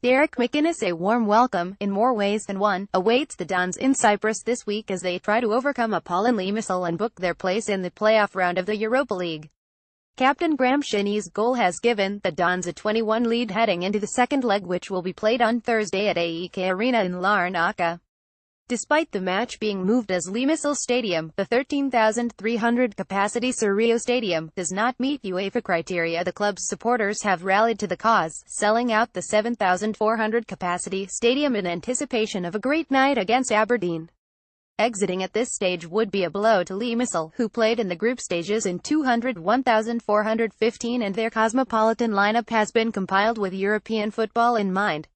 Derek McInnes. A warm welcome, in more ways than one, awaits the Dons in Cyprus this week as they try to overcome Apollon and book their place in the playoff round of the Europa League. Captain Graham Shinnie's goal has given the Dons a 21 lead heading into the second leg, which will be played on Thursday at AEK Arena in Larnaca. Despite the match being moved as Limassol Stadium, the 13,300 capacity Surreo Stadium does not meet UEFA criteria. The club's supporters have rallied to the cause, selling out the 7,400 capacity stadium in anticipation of a great night against Aberdeen. Exiting at this stage would be a blow to Limassol, who played in the group stages in 201,415, and their cosmopolitan lineup has been compiled with European football in mind.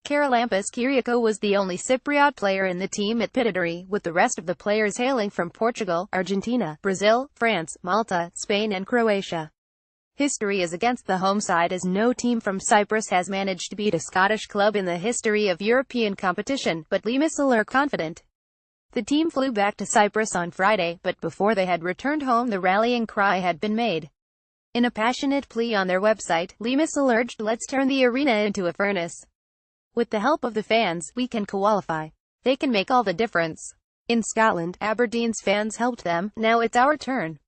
Charalampos Kyriakou was the only Cypriot player in the team at Pittodrie, with the rest of the players hailing from Portugal, Argentina, Brazil, France, Malta, Spain and Croatia. History is against the home side, as no team from Cyprus has managed to beat a Scottish club in the history of European competition, but Limassol are confident. The team flew back to Cyprus on Friday, but before they had returned home the rallying cry had been made. In a passionate plea on their website, Limassol urged, "Let's turn the arena into a furnace. With the help of the fans, we can qualify. They can make all the difference. In Scotland, Aberdeen's fans helped them, now it's our turn.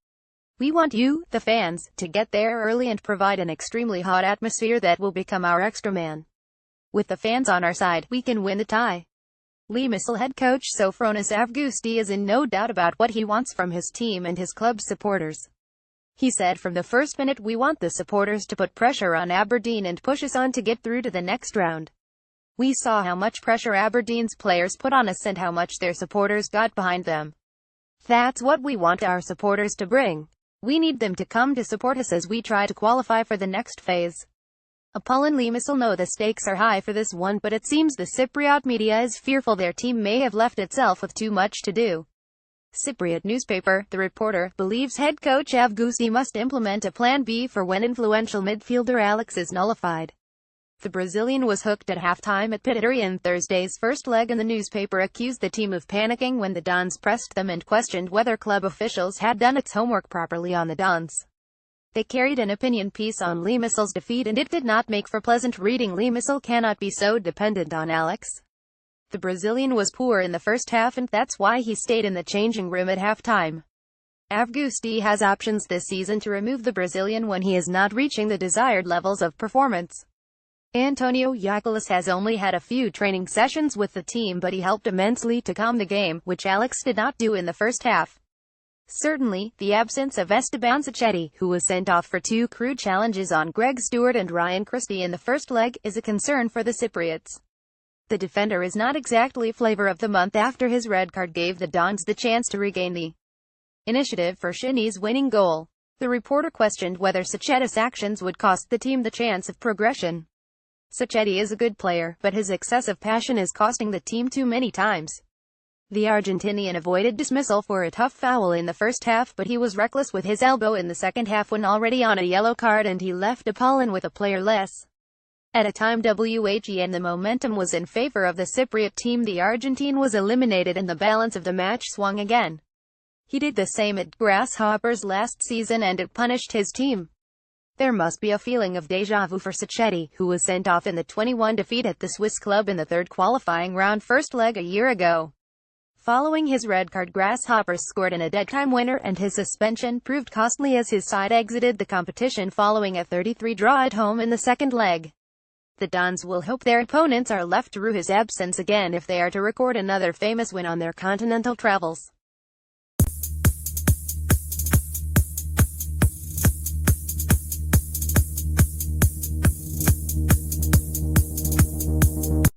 We want you, the fans, to get there early and provide an extremely hot atmosphere that will become our extra man. With the fans on our side, we can win the tie." Limassol head coach Sofronis Avgousti is in no doubt about what he wants from his team and his club's supporters. He said, "From the first minute we want the supporters to put pressure on Aberdeen and push us on to get through to the next round. We saw how much pressure Aberdeen's players put on us and how much their supporters got behind them. That's what we want our supporters to bring. We need them to come to support us as we try to qualify for the next phase." Apollon Limassol know the stakes are high for this one, but it seems the Cypriot media is fearful their team may have left itself with too much to do. Cypriot newspaper, The Reporter, believes head coach Avgousti must implement a plan B for when influential midfielder Alex is nullified. The Brazilian was hooked at halftime at Pittodrie in Thursday's first leg, and the newspaper accused the team of panicking when the Dons pressed them and questioned whether club officials had done its homework properly on the Dons. They carried an opinion piece on Limassol's defeat, and it did not make for pleasant reading. Limassol cannot be so dependent on Alex. The Brazilian was poor in the first half, and that's why he stayed in the changing room at halftime. Avgousti has options this season to remove the Brazilian when he is not reaching the desired levels of performance. Antonio Yacalis has only had a few training sessions with the team, but he helped immensely to calm the game, which Alex did not do in the first half. Certainly, the absence of Esteban Sacchetti, who was sent off for two crude challenges on Greg Stewart and Ryan Christie in the first leg, is a concern for the Cypriots. The defender is not exactly flavor of the month after his red card gave the Dons the chance to regain the initiative for Shinnie's winning goal. The reporter questioned whether Sacchetti's actions would cost the team the chance of progression. Sacchetti is a good player, but his excessive passion is costing the team too many times. The Argentinian avoided dismissal for a tough foul in the first half, but he was reckless with his elbow in the second half when already on a yellow card, and he left Apollon with a player less. At a time when the momentum was in favor of the Cypriot team, the Argentine was eliminated and the balance of the match swung again. He did the same at Grasshoppers last season, and it punished his team. There must be a feeling of déjà vu for Sacchetti, who was sent off in the 21 defeat at the Swiss club in the third qualifying round first leg a year ago. Following his red card, Grasshoppers scored in a dead-time winner, and his suspension proved costly as his side exited the competition following a 33 draw at home in the second leg. The Dons will hope their opponents are left to rue his absence again if they are to record another famous win on their continental travels.